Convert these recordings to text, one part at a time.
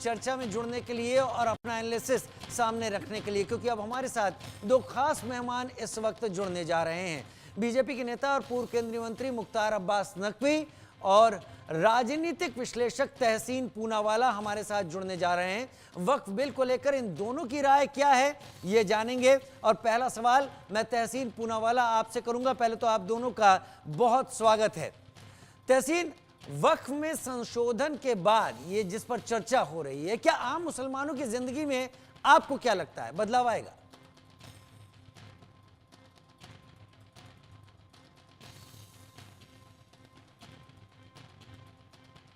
चर्चा में जुड़ने के लिए और अपना एनालिसिस सामने रखने के लिए, क्योंकि अब हमारे साथ दो खास मेहमान इस वक्त जुड़ने जा रहे हैं। बीजेपी के नेता और पूर्व केंद्रीय मंत्री मुख्तार अब्बास नकवी और राजनीतिक विश्लेषक तहसीन पूनावाला हमारे साथ जुड़ने जा रहे हैं। वक्फ बिल को लेकर इन दोनों की राय क्या है ये जानेंगे। और पहला सवाल मैं तहसीन पूनावाला आपसे करूंगा। पहले तो आप दोनों का बहुत स्वागत है। तहसीन, वक्फ में संशोधन के बाद ये जिस पर चर्चा हो रही है, क्या आम मुसलमानों की जिंदगी में आपको क्या लगता है बदलाव आएगा?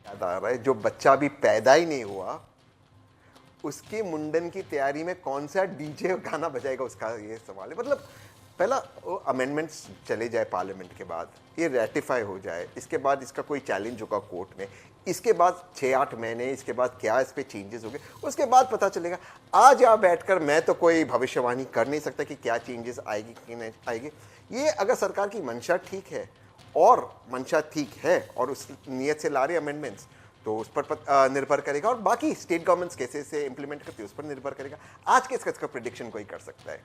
याद आ रहा है, जो बच्चा अभी पैदा ही नहीं हुआ उसके मुंडन की तैयारी में कौन सा डीजे गाना बजाएगा, उसका ये सवाल है। मतलब पहला अमेंडमेंट्स चले जाए पार्लियामेंट के बाद, ये रेटिफाई हो जाए, इसके बाद इसका कोई चैलेंज होगा कोर्ट में, इसके बाद 6-8 महीने, इसके बाद क्या इस पे चेंजेस हो गए, उसके बाद पता चलेगा। आज यहाँ बैठकर मैं तो कोई भविष्यवाणी कर नहीं सकता कि क्या चेंजेस आएगी कि नहीं आएगी। ये अगर सरकार की मंशा ठीक है और मंशा ठीक है और उस नियत से ला रहे अमेंडमेंट्स, तो उस पर निर्भर करेगा, और बाकी स्टेट गवर्नमेंट्स कैसे से इंप्लीमेंट करती है उस पर निर्भर करेगा। आज के इसका प्रेडिक्शन कोई कर सकता है?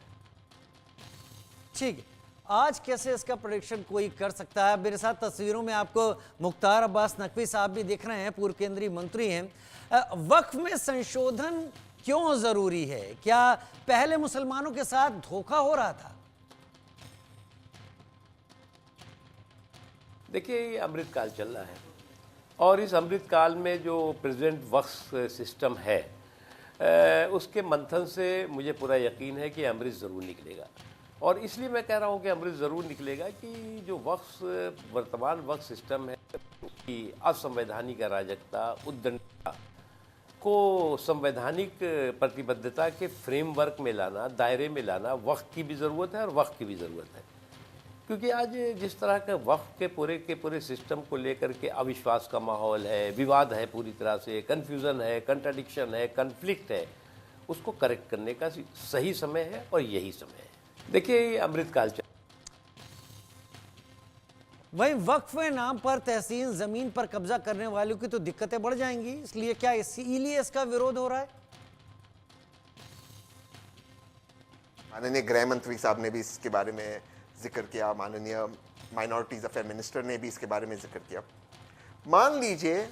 ठीक है, आज कैसे इसका प्रेडिक्शन कोई कर सकता है? मेरे साथ तस्वीरों में आपको मुख्तार अब्बास नकवी साहब भी दिख रहे हैं, पूर्व केंद्रीय मंत्री हैं। वक्फ में संशोधन क्यों जरूरी है? क्या पहले मुसलमानों के साथ धोखा हो रहा था? देखिए, ये अमृतकाल चल रहा है और इस अमृतकाल में जो प्रेजेंट वक्फ सिस्टम है उसके मंथन से मुझे पूरा यकीन है कि अमृत ज़रूर निकलेगा। और इसलिए मैं कह रहा हूँ कि अमृत ज़रूर निकलेगा कि जो वर्तमान वक्फ सिस्टम है कि असंवैधानिक अराजकता, उद्दंडता को संवैधानिक प्रतिबद्धता के फ्रेमवर्क में लाना, दायरे में लाना वक्त की भी ज़रूरत है और वक्त की भी ज़रूरत है। क्योंकि आज जिस तरह का वक्फ के पूरे सिस्टम को लेकर के अविश्वास का माहौल है, विवाद है, पूरी तरह से कन्फ्यूज़न है, कंट्राडिक्शन है, कन्फ्लिक्ट है, उसको करेक्ट करने का सही समय है और यही समय है। देखिए, ये अमृतकाल चल। वहीं वक्फ के नाम पर तहसीन जमीन पर कब्जा करने वालों की तो दिक्कतें बढ़ जाएंगी, इसलिए क्या इसीलिए इसका विरोध हो रहा है? माननीय गृह मंत्री साहब ने भी इसके बारे में जिक्र किया, माननीय माइनॉरिटीज अफेयर मिनिस्टर ने भी इसके बारे में जिक्र किया। मान लीजिए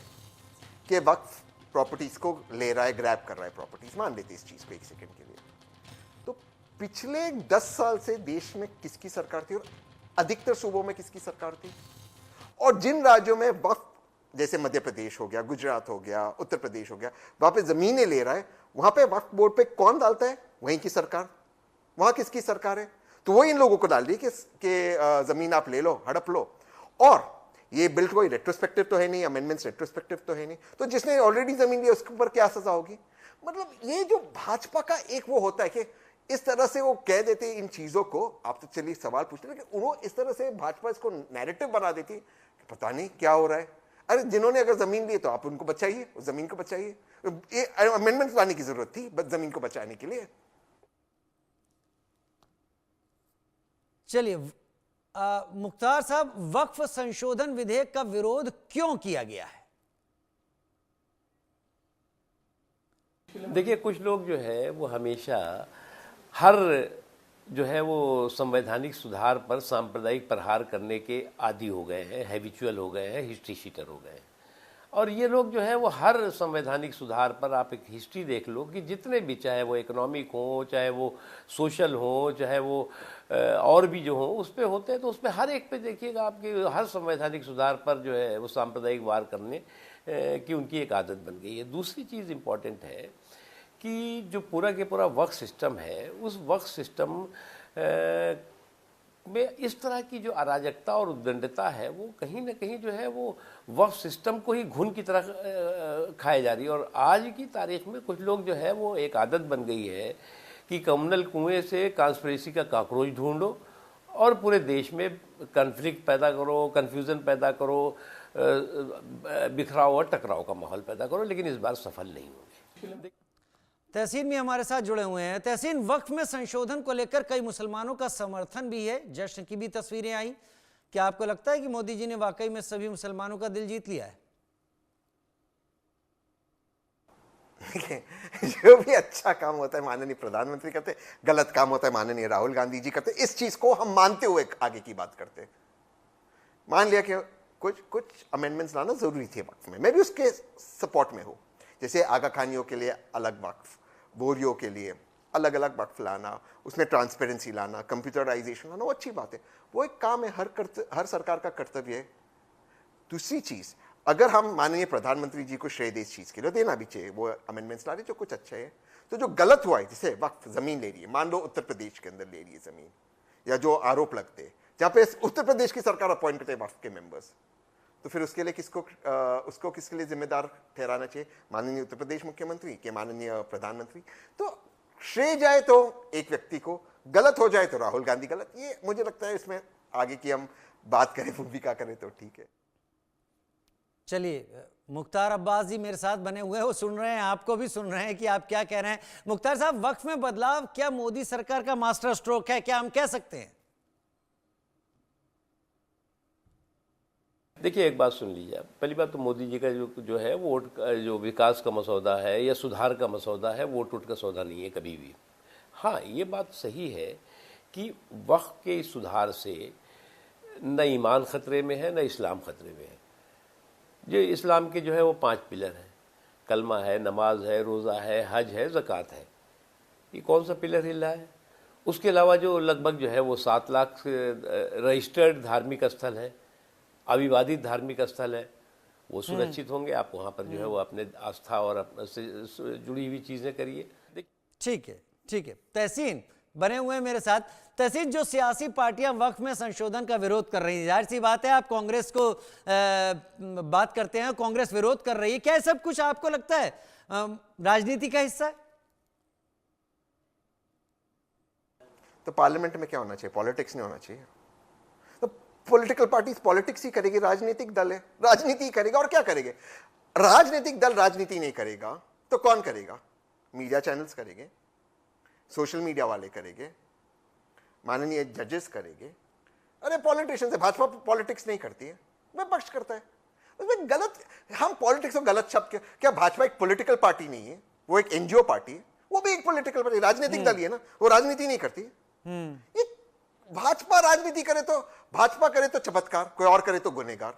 कि वक्फ प्रॉपर्टीज को ले रहा है, ग्रैब कर रहा है प्रॉपर्टीज, मान लेते इस चीज को एक सेकंड के लिए, तो पिछले 10 साल से देश में किसकी सरकार थी और अधिकतर सूबों में किसकी सरकार थी? और जिन राज्यों में वक्फ, जैसे मध्य प्रदेश हो गया, गुजरात हो गया, उत्तर प्रदेश हो गया, वहां पे जमीनें ले रहा है, वहां पे वक्फ बोर्ड पे कौन डालता है? वहीं की सरकार। वहां किसकी सरकार है? तो वो इन लोगों को डाल दी कि जमीन आप ले लो, हड़प लो। और ये बिल कोई रेट्रोस्पेक्टिव तो है नहीं, अमेंडमेंट्स रेट्रोस्पेक्टिव तो है नहीं, तो जिसने ऑलरेडी जमीन ली उसके ऊपर क्या सजा होगी? मतलब ये जो भाजपा का एक वो होता है कि इस तरह से वो कह देते इन चीजों को, आप तो चलिए सवाल पूछते हैं कि उन्होंने इस तरह से भाजपा इसको नैरेटिव बना देती कि पता नहीं क्या हो रहा है। अरे जिन्होंने अगर जमीन ली तो आप उनको बचाइए, उस जमीन को बचाइए। ये अमेंडमेंट लाने की जरूरत थी बस जमीन को बचाने के लिए। चलिए मुख्तार साहब, वक्फ संशोधन विधेयक का विरोध क्यों किया गया है? देखिए, कुछ लोग जो है वो हमेशा हर जो है वो संवैधानिक सुधार पर सांप्रदायिक प्रहार करने के आदी हो गए हैं, हैबिचुअल हो गए हैं, हिस्ट्री शीटर हो गए हैं। और ये लोग जो है वो हर संवैधानिक सुधार पर, आप एक हिस्ट्री देख लो कि जितने भी, चाहे वो इकोनॉमिक हो, चाहे वो सोशल हो, चाहे वो और भी जो हो, उस पर होते हैं। तो उस पर हर एक पे देखिएगा आपके हर संवैधानिक सुधार पर जो है वो सांप्रदायिक वार करने की उनकी एक आदत बन गई है। दूसरी चीज़ इम्पॉर्टेंट है कि जो पूरा के पूरा वक्फ सिस्टम है, उस वक्फ सिस्टम में इस तरह की जो अराजकता और उद्दंडता है वो कहीं ना कहीं जो है वो वक्फ सिस्टम को ही घुन की तरह खाए जा रही है। और आज की तारीख में कुछ लोग जो है वो एक आदत बन गई है कि कम्युनल कुएं से कॉन्स्पिरेसी का कॉकरोच ढूंढो और पूरे देश में कन्फ्लिक्ट पैदा करो, कन्फ्यूज़न पैदा करो, बिखराव और टकराव का माहौल पैदा करो, लेकिन इस बार सफल नहीं होगी। तहसीन भी हमारे साथ जुड़े हुए हैं। तहसीन, वक्फ में संशोधन को लेकर कई मुसलमानों का समर्थन भी है, जश्न की भी तस्वीरें आई। क्या आपको लगता है कि मोदी जी ने वाकई में सभी मुसलमानों का दिल जीत लिया है? देखिए जो भी अच्छा काम होता है माननीय प्रधानमंत्री करते हैं, गलत काम होता है माननीय राहुल गांधी जी करते हैं। इस चीज को हम मानते हुए आगे की बात करते हैं। मान लिया कि कुछ अमेंडमेंट्स लाना जरूरी थे वक्फ में, मैं भी उसके सपोर्ट में हूं। जैसे आगा खानियों के लिए अलग वक्फ, बोरियों के लिए अलग अलग वक्फ लाना, उसमें ट्रांसपेरेंसी लाना, कंप्यूटराइजेशन लाना, वो अच्छी बात है, वो एक काम है, हर सरकार का कर्तव्य है। दूसरी चीज, अगर हम माननीय प्रधानमंत्री जी को श्रेय दे इस चीज के लिए, देना भी चाहिए, वो अमेंडमेंट्स ला रहे जो कुछ अच्छा है। तो जो गलत हुआ है, जैसे वक्फ जमीन ले रही है, मान लो उत्तर प्रदेश के अंदर ले रही है जमीन, या जो आरोप लगते हैं जहां पे उत्तर प्रदेश की सरकार अपॉइंट करते हैं वक्फ के मेंबर्स, तो फिर उसके लिए उसको किसके लिए जिम्मेदार ठहराना चाहिए? माननीय उत्तर प्रदेश मुख्यमंत्री के, माननीय प्रधानमंत्री। तो श्रेय जाए तो एक व्यक्ति को, गलत हो जाए तो राहुल गांधी गलत। ये मुझे लगता है इसमें आगे की हम बात करें, भूमिका करें तो ठीक है। चलिए, मुख्तार अब्बास जी मेरे साथ बने हुए हैं, वो सुन रहे हैं, आपको भी सुन रहे हैं कि आप क्या कह रहे हैं। मुख्तार साहब, वक्फ में बदलाव क्या मोदी सरकार का मास्टर स्ट्रोक है, क्या हम कह सकते हैं? देखिए, एक बात सुन लीजिए आप। पहली बात तो मोदी जी का जो है वो वोट जो विकास का मसौदा है या सुधार का मसौदा है, वोट वोट का सौदा नहीं है कभी भी। हाँ, ये बात सही है कि वक्त के इस सुधार से न ईमान खतरे में है, न इस्लाम खतरे में है। जो इस्लाम के जो है वो 5 पिलर हैं, कलमा है, नमाज है, रोज़ा है, हज है, ज़कात है। ये कौन सा पिलर हिल रहा है? उसके अलावा जो लगभग जो है वो 7 लाख रजिस्टर्ड धार्मिक स्थल है, अविवादित धार्मिक स्थल है, वो सुरक्षित होंगे। आप वहाँ पर जो है वो अपने आस्था और अपने से जुड़ी हुई चीज़ें करिए। ठीक है, ठीक है। तहसीन बने हुए हैं मेरे साथ। तहसीन, जो सियासी पार्टियां वक्फ में संशोधन का विरोध कर रही हैं, जाहिर सी बात है आप कांग्रेस को बात करते हैं, कांग्रेस विरोध कर रही है, क्या सब कुछ आपको लगता है राजनीति का हिस्सा है? तो पार्लियामेंट में क्या होना चाहिए? पॉलिटिक्स नहीं होना चाहिए। तो पॉलिटिकल पार्टीज पॉलिटिक्स ही करेगी, राजनीतिक दल है राजनीति ही करेगा, और क्या करेंगे? राजनीतिक दल राजनीति नहीं करेगा तो कौन करेगा? मीडिया चैनल्स करेंगे, सोशल मीडिया वाले करेंगे, माननीय जजेस करेंगे। अरे पॉलिटिशियंस है, भाजपा पॉलिटिक्स नहीं करती है, विपक्ष करता है। उसमें गलत, हम पॉलिटिक्स और गलत शब्द क्या? भाजपा एक पॉलिटिकल पार्टी नहीं है, वो एक एनजीओ पार्टी है, वो भी एक पॉलिटिकल पार्टी, राजनीतिक दल ही है ना, वो राजनीति नहीं करती। ये भाजपा राजनीति करे तो भाजपा करे तो चमत्कार, कोई और करे तो गुनहगार।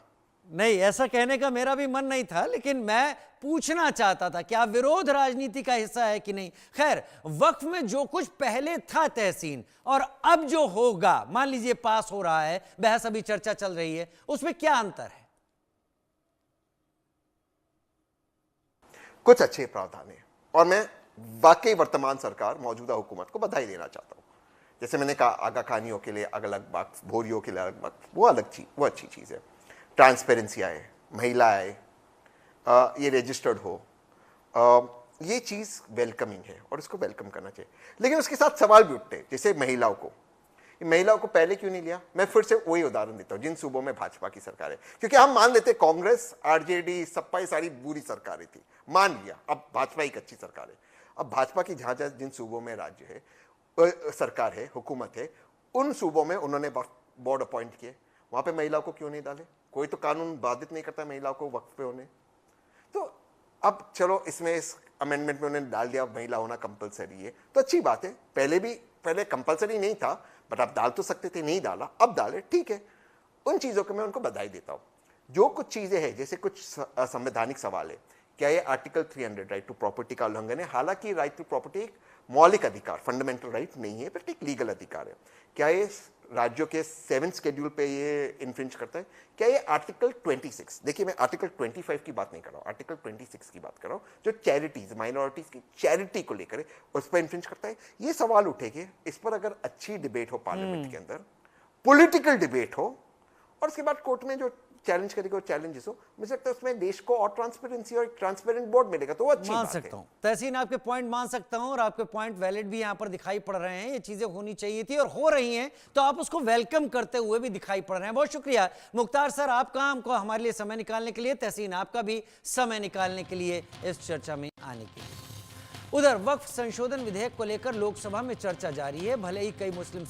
नहीं, ऐसा कहने का मेरा भी मन नहीं था, लेकिन मैं पूछना चाहता था क्या विरोध राजनीति का हिस्सा है कि नहीं। खैर, वक्फ में जो कुछ पहले था तहसीन, और अब जो होगा, मान लीजिए पास हो रहा है, बहस अभी चर्चा चल रही है, उसमें क्या अंतर है? कुछ अच्छे प्रावधान है, और मैं वाकई वर्तमान सरकार, मौजूदा हुकूमत को बधाई देना चाहता हूं। जैसे मैंने कहा, आगा खानियों के लिए अलग अलग वक्फ, भोरियों के लिए अलग वक्फ, वो अलग चीज, वो अच्छी चीज है। ट्रांसपेरेंसी आए, महिला आए, ये रजिस्टर्ड हो, ये चीज़ वेलकमिंग है और इसको वेलकम करना चाहिए। लेकिन उसके साथ सवाल भी उठते हैं, जैसे महिलाओं को पहले क्यों नहीं लिया? मैं फिर से वही उदाहरण देता हूँ, जिन सूबों में भाजपा की सरकार है, क्योंकि हम मान लेते कांग्रेस, आरजेडी, सपा, ये सारी बुरी सरकारें थी, मान लिया, अब भाजपा एक अच्छी सरकार है। अब भाजपा की जहाँ जहाँ जिन सूबों में राज्य है, सरकार है, हुकूमत है, उन सूबों में उन्होंने बोर्ड अपॉइंट किए, वहाँ पे महिलाओं को क्यों नहीं डाले? कोई तो कानून बाधित नहीं करता महिलाओं को वक्फ पे होने। तो अब चलो, इसमें इस अमेंडमेंट में उन्होंने डाल दिया महिला होना कंपलसरी है, तो अच्छी बात है। पहले कंपलसरी नहीं था, बट आप डाल तो सकते थे, नहीं डाला, अब डाले, ठीक है। उन चीज़ों को मैं उनको बधाई देता हूँ। जो कुछ चीज़ें हैं, जैसे कुछ संवैधानिक सवाल है, क्या ये आर्टिकल 300 राइट टू प्रॉपर्टी का उल्लंघन है? हालांकि राइट टू प्रॉपर्टी एक मौलिक अधिकार, फंडामेंटल राइट नहीं है, बट एक लीगल अधिकार है। क्या ये राज्यों के 7th शेड्यूल पे ये इन्फ्रिंज करता है? क्या ये आर्टिकल 26, देखिए मैं आर्टिकल 25 की बात नहीं कर रहा हूँ, आर्टिकल 26 की बात कर रहा हूँ, जो चैरिटीज, माइनॉरिटीज की चैरिटी को लेकर उस पर इन्फ्रिंज करता है। ये सवाल उठेंगे, इस पर अगर अच्छी डिबेट हो पार्लियामेंट के अंदर, पॉलिटिकल डिबेट हो, और उसके बाद कोर्ट में जो चैलेंज करेगा, चैलेंजेस हो, मुझे लगता है उसमें देश को और ट्रांसपेरेंसी और एक ट्रांसपेरेंट बोर्ड मिलेगा, तो वो अच्छी मान बात सकता है। हूं तहसीन, आपके पॉइंट मान सकता हूं, और आपके पॉइंट वैलिड भी यहां पर दिखाई पड़ रहे हैं। ये चीजें होनी चाहिए थी और हो रही हैं, तो आप उसको वेलकम करते हुए भी दिखाई पड़ रहे हैं। बहुत शुक्रिया मुख्तार सर आपका, हमको हमारे लिए समय निकालने के लिए। तहसीन, आपका भी समय निकालने के लिए इस चर्चा में आने के लिए। उधर वक्फ संशोधन विधेयक को लेकर लोकसभा में चर्चा जारी है। भले ही कई मुस्लिम